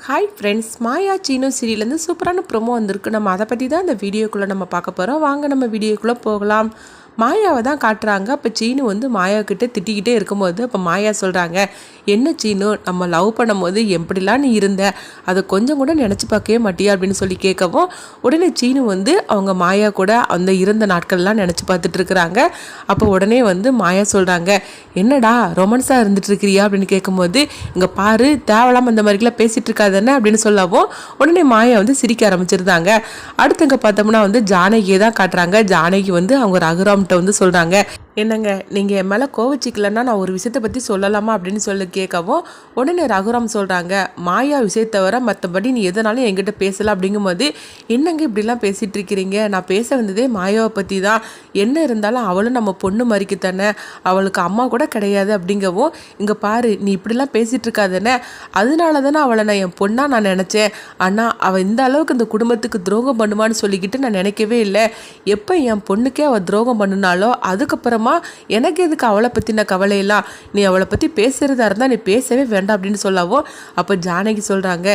Hi friends, மாயா சீனு சீரியல்லேருந்து சூப்பரான promo வந்திருக்கு. நம்ம அதை பற்றி தான் இந்த வீடியோக்குள்ளே நம்ம பார்க்க போகிறோம். வாங்க நம்ம வீடியோக்குள்ளே போகலாம். மாயாவை தான் காட்டுறாங்க. அப்போ சீனு வந்து மாயாக்கிட்ட திட்டிக்கிட்டே இருக்கும்போது அப்போ மாயா சொல்கிறாங்க, என்ன சீனு, நம்ம லவ் பண்ணும்போது எப்படிலாம் நீ இருந்த, அதை கொஞ்சம் கூட நினச்சி பார்க்கவே மாட்டியா அப்படின்னு சொல்லி கேட்கவும், உடனே சீனு வந்து அவங்க மாயா கூட அந்த இருந்த நாட்கள்லாம் நினச்சி பார்த்துட்டு இருக்கிறாங்க. அப்போ உடனே வந்து மாயா சொல்கிறாங்க, என்னடா ரொமான்ஸாக இருந்துட்டு இருக்கிறியா அப்படின்னு கேட்கும்போது, இங்கே பாரு தேவலாம் அந்த மாதிரிலாம் பேசிகிட்டு இருக்காதுன்னு அப்படின்னு சொல்லவும் உடனே மாயா வந்து சிரிக்க ஆரம்பிச்சிருந்தாங்க. அடுத்தங்க பார்த்தோம்னா வந்து ஜானகியை தான் காட்டுறாங்க. ஜானகி வந்து அவங்க ரகுராம் வந்து சொல்கிறாங்க, என்னங்க நீங்கள் என் மேலே கோவிச்சிக்கலன்னா நான் ஒரு விஷயத்தை பற்றி சொல்லலாமா அப்படின்னு சொல்லி கேட்கவும் உடனே ரகுராம் சொல்கிறாங்க, மாயா விஷயத்தை வர மற்றபடி நீ எதனாலும் என்கிட்ட பேசலாம் அப்படிங்கும்போது, என்னங்க இப்படிலாம் பேசிகிட்டு இருக்கிறீங்க, நான் பேச வந்ததே மாயாவை பற்றி தான், என்ன இருந்தாலும் அவளும் நம்ம பொண்ணு மாதிரிக்கு தானே, அவளுக்கு அம்மா கூட கிடையாது அப்படிங்கவும், இங்கே பாரு நீ இப்படிலாம் பேசிகிட்டு இருக்காதானே, அதனால தானே அவளை நான் என் பொண்ணாக நான் நினச்சேன், ஆனால் அவள் இந்த அளவுக்கு இந்த குடும்பத்துக்கு துரோகம் பண்ணுவான்னு சொல்லிக்கிட்டு நான் நினைக்கவே இல்லை, எப்போ என் பொண்ணுக்கே அவள் துரோகம் பண்ணினாலோ அதுக்கப்புறமா எனக்கு எதுக்கு அவளை பற்றின கவலையெல்லாம், நீ அவளை பற்றி பேசுகிறதா இருந்தால் நீ பேசவே வேண்டாம் அப்படின்னு சொல்லவோ அப்போ ஜானகி சொல்கிறாங்க,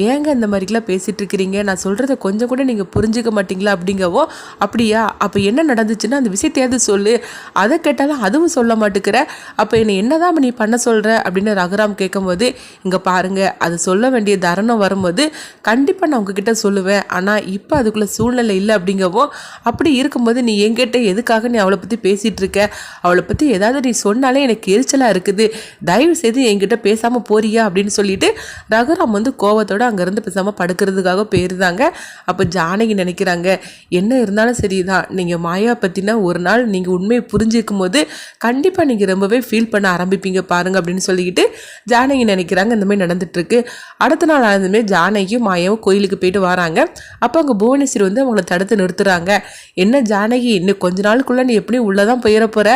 ஏங்க இந்த மாதிரிலாம் பேசிகிட்டு இருக்கிறீங்க, நான் சொல்கிறத கொஞ்சம் கூட நீங்கள் புரிஞ்சுக்க மாட்டீங்களா அப்படிங்கவோ, அப்படியா அப்போ என்ன நடந்துச்சுன்னா அந்த விஷயத்தையாவது சொல்லு, அதை கேட்டாலும் அதுவும் சொல்ல மாட்டேங்கிற, அப்போ என்னை என்னதான் நீ பண்ண சொல்கிற அப்படின்னு ரகுராம் கேட்கும்போது, இங்கே பாருங்கள் அது சொல்ல வேண்டிய தருணம் வரும்போது கண்டிப்பாக நான் உங்ககிட்ட சொல்லுவேன், ஆனால் இப்போ அதுக்குள்ளே சூழ்நிலை இல்லை அப்படிங்கவோ, அப்படி இருக்கும்போது நீ என்கிட்ட எதுக்காக நீ அவளை பற்றி பேசிகிட்டு இருக்க, அவளை பற்றி ஏதாவது நீ சொன்னாலே எனக்கு எரிச்சலாக இருக்குது, தயவு செய்து என்கிட்ட பேசாமல் போறியா அப்படின்னு சொல்லிட்டு ரகுராம் வந்து கோவத்தோடு அங்கேருந்து பேசாமல் படுக்கிறதுக்காக போயிருந்தாங்க. அப்போ ஜானகி நினைக்கிறாங்க, என்ன இருந்தாலும் சரிதான், நீங்கள் மாயா பற்றினா ஒரு நாள் நீங்கள் உண்மையை புரிஞ்சிருக்கும் போது கண்டிப்பாக நீங்கள் ரொம்பவே ஃபீல் பண்ண ஆரம்பிப்பீங்க பாருங்க அப்படின்னு சொல்லிக்கிட்டு ஜானகி நினைக்கிறாங்க. இந்த மாதிரி நடந்துட்டுருக்கு. அடுத்த நாள் ஆனதுமே ஜானகியும் மாயாவும் கோயிலுக்கு போயிட்டு வராங்க. அப்போ அங்கே புவனேஸ்வரி வந்து அவங்கள தடுத்து நிறுத்துறாங்க. என்ன ஜானகி, இன்னும் கொஞ்ச நாளுக்குள்ளே நீ எப்படியும் உள்ளதான் போயிட போகிற,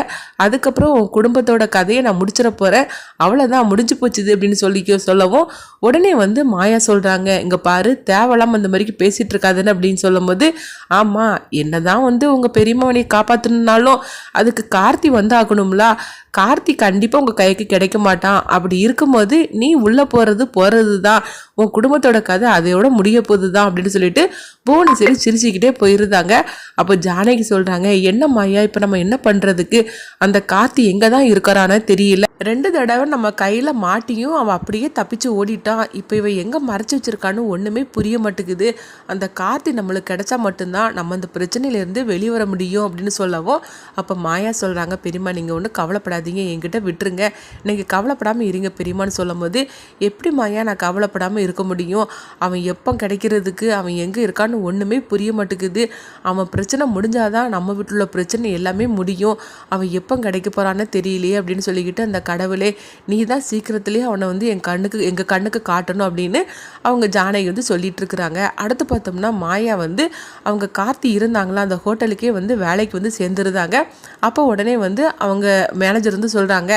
அதுக்கப்புறம் உன் குடும்பத்தோட கதையை நான் முடிச்சிட போகிறேன், அவ்வளோதான் முடிஞ்சு போச்சுது அப்படின்னு சொல்லவும் உடனே வந்து மாயா சொல்கிறாங்க, இங்கே பாரு தேவலாம் அந்த மாதிரிக்கு பேசிகிட்டு இருக்காதுன்னு அப்படின்னு சொல்லும்போது, ஆமாம் என்னதான் வந்து உங்கள் பெரியம்மாவனை காப்பாற்றணுன்னாலும் அதுக்கு கார்த்தி வந்து ஆகணும்ல, கார்த்தி கண்டிப்பாக உங்கள் கைக்கு கிடைக்க மாட்டான், அப்படி இருக்கும்போது நீ உள்ளே போகிறது தான், உன் குடும்பத்தோட கதை அதையோட முடிய போகுது தான் அப்படின்னு சொல்லிட்டு புவனேஸ்வரி சிரிச்சுக்கிட்டே போயிருந்தாங்க. அப்போ ஜானகி சொல்கிறாங்க, என்ன மாயா இப்போ நம்ம என்ன பண்ணுறதுக்கு, அந்த கார்த்தி எங்கே தான் இருக்கிறானே தெரியல, 2 தடவை நம்ம கையில் மாட்டியும் அவன் அப்படியே தப்பிச்சு ஓடிட்டான், இப்போ இவன் எங்கே மறைச்சி வச்சிருக்கான்னு ஒன்றுமே புரிய மாட்டேங்குது, அந்த கார்த்தி நம்மளுக்கு கிடைச்சா மட்டும்தான் நம்ம அந்த பிரச்சனையிலேருந்து வெளிவர முடியும் அப்படின்னு சொல்லவும் அப்போ மாயா சொல்கிறாங்க, பெரியம்மா நீங்கள் ஒன்றும் கவலைப்படாதீங்க, என்கிட்ட விட்டுருங்க, நீங்கள் கவலைப்படாமல் இருங்க பெரியம்மான்னு சொல்லும் போது, எப்படி மாயா நான் கவலைப்படாமல் இருக்க முடியும், அவன் எப்போ கிடைக்கிறதுக்கு அவன் எங்கே இருக்கான்னு ஒன்றுமே புரிய மாட்டேங்குது, அவன் பிரச்சனை முடிஞ்சாதான் நம்ம வீட்டில் உள்ள பிரச்சனை எல்லாமே முடியும், அவன் எப்போ கிடைக்க போகிறான்னு தெரியலையே அப்படின்னு சொல்லிக்கிட்டு, அந்த கடவுளே நீ தான் சீக்கிரத்துலேயே அவனை வந்து எங்கள் கண்ணுக்கு காட்டணும் அப்படின்னு அவங்க ஜானகி வந்து சொல்லிட்டு இருக்கிறாங்க. அடுத்து பார்த்தோம்னா மாயா வந்து அவங்க கார்த்தி இருந்தாங்களா அந்த ஹோட்டலுக்கே வந்து வேலைக்கு வந்து சேர்ந்துருந்தாங்க. அப்போ உடனே வந்து அவங்க மேனேஜர் வந்து சொல்கிறாங்க,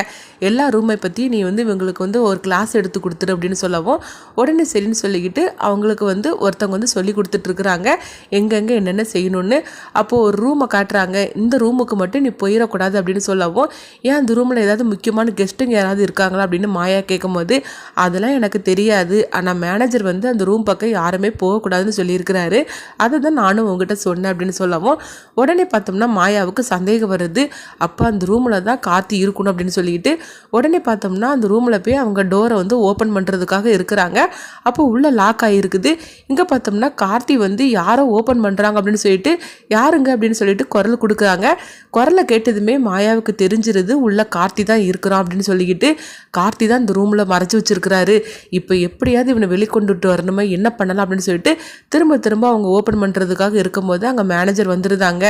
எல்லா ரூமை பற்றி நீ வந்து இவங்களுக்கு வந்து ஒரு கிளாஸ் எடுத்து கொடுத்துரு அப்படின்னு சொல்லவும் உடனே சரின்னு சொல்லிக்கிட்டு அவங்களுக்கு வந்து ஒருத்தவங்க வந்து சொல்லி கொடுத்துட்ருக்குறாங்க எங்கெங்கே என்னென்ன செய்யணும்னு. அப்போது ஒரு ரூமை காட்டுறாங்க, இந்த ரூமுக்கு மட்டும் நீ போயிடக்கூடாது அப்படின்னு சொல்லவும், ஏன் அந்த ரூமில் ஏதாவது முக்கியமான கெஸ்ட்டுங்க யாராவது இருக்காங்களா அப்படின்னு மாயா கேட்கும்போது, அதெல்லாம் எனக்கு தெரியாது, ஆனால் மேனேஜர் வந்து அந்த ரூம் பக்கம் யாருமே போகக்கூடாதுன்னு சொல்லியிருக்கிறாரு, அதை தான் நானும் உங்ககிட்ட சொன்னேன் அப்படின்னு சொல்லவும் உடனே பார்த்தோம்னா மாயாவுக்கு சந்தேகம் வருது, அப்போ அந்த ரூமில் தான் கார்த்தி இருக்கணும் அப்படின்னு சொல்லிட்டு உடனே பார்த்தோம்னா அந்த ரூமில் போய் அவங்க டோரை வந்து ஓப்பன் பண்ணுறதுக்காக இருக்கிறாங்க. அப்போ உள்ளே லாக் ஆகிருக்குது. இங்கே பார்த்தோம்னா கார்த்தி வந்து யாரோ ஓப்பன் பண்ணுறாங்க அப்படின்னு சொல்லிட்டு, யாருங்க அப்படின்னு சொல்லிட்டு குரல் கொடுக்குறாங்க. குரலை கேட்டதுமே மாயாவுக்கு தெரிஞ்சிருது உள்ள கார்த்தி தான் இருக்கிறான் அப்படின்னு சொல்லிக்கிட்டு, கார்த்தி தான் இந்த ரூமில் மறைச்சி வச்சிருக்கிறாரு, இப்போ எப்படியாவது இவனை வெளிக்கொண்டுட்டு வரணுமா, என்ன பண்ணலாம் அப்படின்னு சொல்லிட்டு திரும்ப அவங்க ஓப்பன் பண்ணுறதுக்காக இருக்கும்போது அங்கே மேனேஜர் வந்துருந்தாங்க.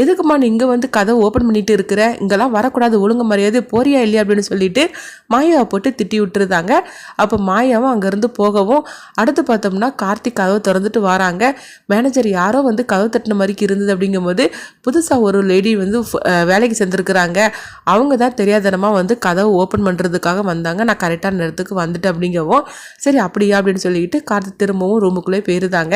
எதுக்குமா நீ இங்கே வந்து கதை ஓப்பன் பண்ணிட்டு இருக்கிற, இங்கெல்லாம் வரக்கூடாது, ஒழுங்கு மரியாதை போறியா இல்லையா அப்படின்னு சொல்லிட்டு மாயாவை போட்டு திட்டி விட்டுருந்தாங்க. அப்போ மாயாவும் அங்கேருந்து போகவும் அடுத்து பார்த்தோம்னா கார்த்திக் கதவை திறந்துட்டு வராங்க. மேனேஜர் யாரோ வந்து கதவு தட்டின மாதிரிக்கு இருந்தது அப்படிங்கும்போது புதுசாக ஒரு லேடி வந்து வேலை வேலைக்கு சேர்ந்துருக்குறாங்க. அவங்க தான் தெரியாதனமாக வந்து கதவை ஓப்பன் பண்ணுறதுக்காக வந்தாங்க. நான் கரெக்டான நேரத்துக்கு வந்துட்டேன் அப்படிங்கவும், சரி அப்படியா அப்படின்னு சொல்லிக்கிட்டு கார்த்தி திரும்பவும் ரூமுக்குள்ளே போயிருந்தாங்க.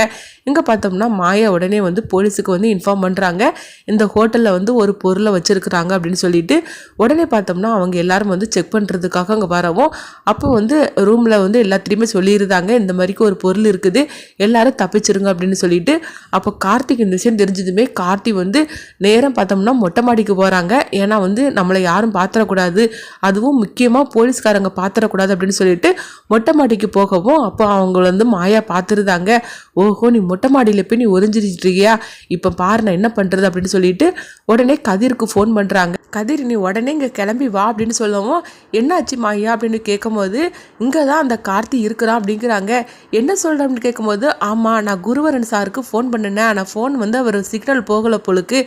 இங்கே பார்த்தோம்னா மாயா உடனே வந்து போலீஸுக்கு வந்து இன்ஃபார்ம் பண்ணுறாங்க, இந்த ஹோட்டலில் வந்து ஒரு பொருளை வச்சுருக்குறாங்க அப்படின்னு சொல்லிட்டு. உடனே பார்த்தோம்னா அவங்க எல்லாரும் வந்து செக் பண்ணுறதுக்காக அங்கே வரவும், அப்போ வந்து ரூமில் வந்து எல்லாத்தையுமே சொல்லியிருந்தாங்க, இந்த மாதிரிக்கு ஒரு பொருள் இருக்குது, எல்லாரும் தப்பிச்சிருங்க அப்படின்னு சொல்லிட்டு. அப்போ கார்த்திக் இந்த விஷயம் தெரிஞ்சதுமே கார்த்தி வந்து நேரம் பார்த்தோம்னா மொட்டை மாடிக்கு போகிறாங்க. ஏன்னா வந்து நம்மளை யாரும் பார்த்துடக்கூடாது, அதுவும் முக்கியமாக போலீஸ்காரங்க பார்த்துடக்கூடாது அப்படின்னு சொல்லிட்டு மொட்டை மாடிக்கு போகவும், அப்போ அவங்க வந்து மாயா பார்த்துருந்தாங்க. ஓஹோ, நீ மொட்டை மாடியில் போய் நீ ஒரிஞ்சிட்டு இருக்கியா, இப்போ பாரு நான் என்ன பண்ணுறது அப்படின்னு சொல்லிட்டு உடனே கதிருக்கு ஃபோன் பண்ணுறாங்க. கதிர் நீ உடனே இங்கே கிளம்பி வா அப்படின்னு சொல்லவும், என்னாச்சு மாயா அப்படின்னு கேட்கும்போது, இங்கே தான் அந்த கார்த்தி இருக்கிறான் அப்படிங்கிறாங்க. என்ன சொல்கிறேன் அப்படின்னு கேட்கும்போது, ஆமாம் நான் குருவரன் சாருக்கு ஃபோன் பண்ணினேன், ஆனால் ஃபோன் வந்து அவர் சிக்னல் போகலை பொழுக்கு,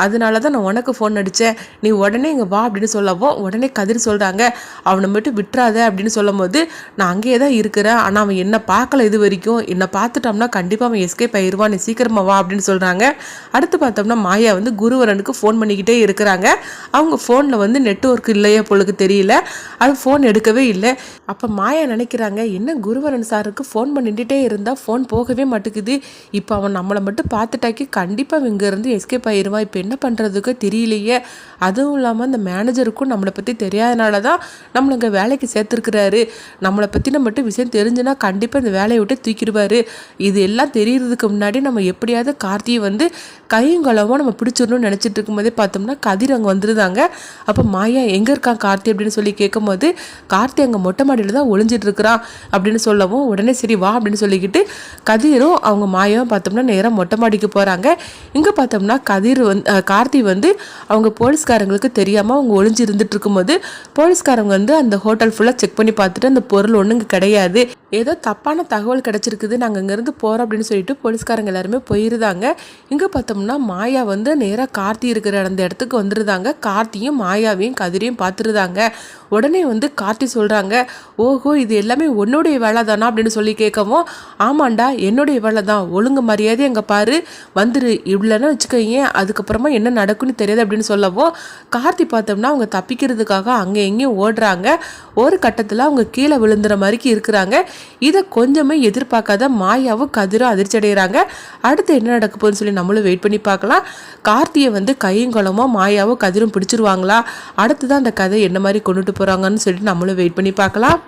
அதனால தான் நான் உனக்கு ஃபோன் அடித்தேன், நீ உடனே இங்கே வா அப்படின்னு சொல்லவும் உடனே கதிர் சொல்கிறாங்க, அவனை மட்டும் விட்டுறாத அப்படின்னு சொல்லும் போது, நான் அங்கேயே தான் இருக்கிறேன், ஆனால் அவன் என்னை பார்க்கல இது வரைக்கும், என்னை பார்த்துட்டோம்னா கண்டிப்பாக அவன் எஸ்கேப் ஆயிடுவான், நீ சீக்கிரமாக வா அப்படின்னு சொல்கிறாங்க. அடுத்து பார்த்தோம்னா மாயா வந்து குருவரனுக்கு ஃபோன் பண்ணிக்கிட்டே இருக்கிறாங்க. அவங்க ஃபோனில் வந்து நெட்வொர்க் இல்லையே பொழுது தெரியல, அது ஃபோன் எடுக்கவே இல்லை. அப்போ மாயா நினைக்கிறாங்க, என்ன குருவரன் சாருக்கு ஃபோன் பண்ணிகிட்டே இருந்தால் ஃபோன் போகவே மாட்டேங்குது, இப்போ அவன் நம்மளை மட்டும் பார்த்துட்டாக்கி கண்டிப்பாக இங்கேருந்து எஸ்கேப் ஆயிடுவான், இப்போ என்ன பண்ணுறதுக்கு தெரியலையே. அதுவும் இல்லாமல் அந்த மேனேஜருக்கும் நம்மளை பற்றி தெரியாதனால தான் நம்மளை இங்கே வேலைக்கு சேர்த்துருக்குறாரு, நம்மளை பற்றின மட்டும் விஷயம் தெரிஞ்சுன்னா கண்டிப்பாக இந்த வேலையை விட்டு தூக்கிடுவார். இது எல்லாம் தெரியறதுக்கு முன்னாடி நம்ம எப்படியாவது கார்த்தியை வந்து கையும் களவோ நம்ம பிடிச்சிடணும்னு நினச்சிட்டு இருக்கும்போதே பார்த்தோம்னா கதிர் அங்கே வந்துருந்தாங்க. அப்போ மாயா எங்கே இருக்கான் கார்த்தி அப்படின்னு சொல்லி கேட்கும்போது, கார்த்தி அங்கே மொட்டை மாடியில் தான் ஒளிஞ்சிட்டு இருக்கிறான் அப்படின்னு சொல்லவும் உடனே சரி வா அப்படின்னு சொல்லிக்கிட்டு கதிரும் அவங்க மாயாவும் பார்த்தோம்னா நேராக மொட்டை மாடிக்கு போகிறாங்க. இங்கே பார்த்தோம்னா கதிர் வந்து கார்த்தி வந்து அவங்க போலீஸ்காரங்களுக்கு தெரியாமல் அவங்க ஒளிஞ்சு இருந்துட்டு இருக்கும்போது போலீஸ்காரங்க வந்து அந்த ஹோட்டல் ஃபுல்லாக செக் பண்ணி பார்த்துட்டு அந்த பொருள் ஒன்றும் இங்கே கிடையாது, ஏதோ தப்பான தகவல் கிடச்சிருக்குது, நாங்கள் இங்கேருந்து போகிறோம் அப்படின்னு சொல்லிட்டு போலீஸ்காரங்க எல்லாருமே போயிருந்தாங்க. இங்கே பார்த்தோம்னா மாயா வந்து நேராக கார்த்தி இருக்கிற அந்த இடத்துக்கு வந்துருந்தாங்க. கார்த்தியும் மாயாவையும் கதிரையும் பார்த்துருந்தாங்க. உடனே வந்து கார்த்தி சொல்கிறாங்க, ஓஹோ இது எல்லாமே உன்னுடைய வேலை தானா அப்படின்னு சொல்லி கேட்கவும், ஆமாண்டா என்னுடைய வேலை தான், ஒழுங்கு மரியாதை எங்கே பாரு வந்துரு, இவ்வளோன்னா வச்சுக்கோங்க, அதுக்கப்புறமா என்ன நடக்குன்னு தெரியாது அப்படின்னு சொல்லவும் கார்த்தி பார்த்தோம்னா அவங்க தப்பிக்கிறதுக்காக அங்கே எங்கேயும் ஓடுறாங்க. ஒரு கட்டத்தில் அவங்க கீழே விழுந்துற மாதிரிக்கு இருக்கிறாங்க. இதை கொஞ்சமே எதிர்பார்க்காத மாயாவும் கதிரும் அதிர்ச்சி அடைகிறாங்க. அடுத்து என்ன நடக்க போகுதுன்னு சொல்லி நம்மளும் வெயிட் பண்ணி பார்க்கலாம். கார்த்தியை வந்து கையும் குளமோ மாயாவும் கதிரும் பிடிச்சிருவாங்களா, அடுத்து தான் அந்த கதை என்ன மாதிரி கொண்டுட்டு போகிறாங்கன்னு சொல்லிட்டு நம்மளும் வெயிட் பண்ணி பார்க்கலாம்.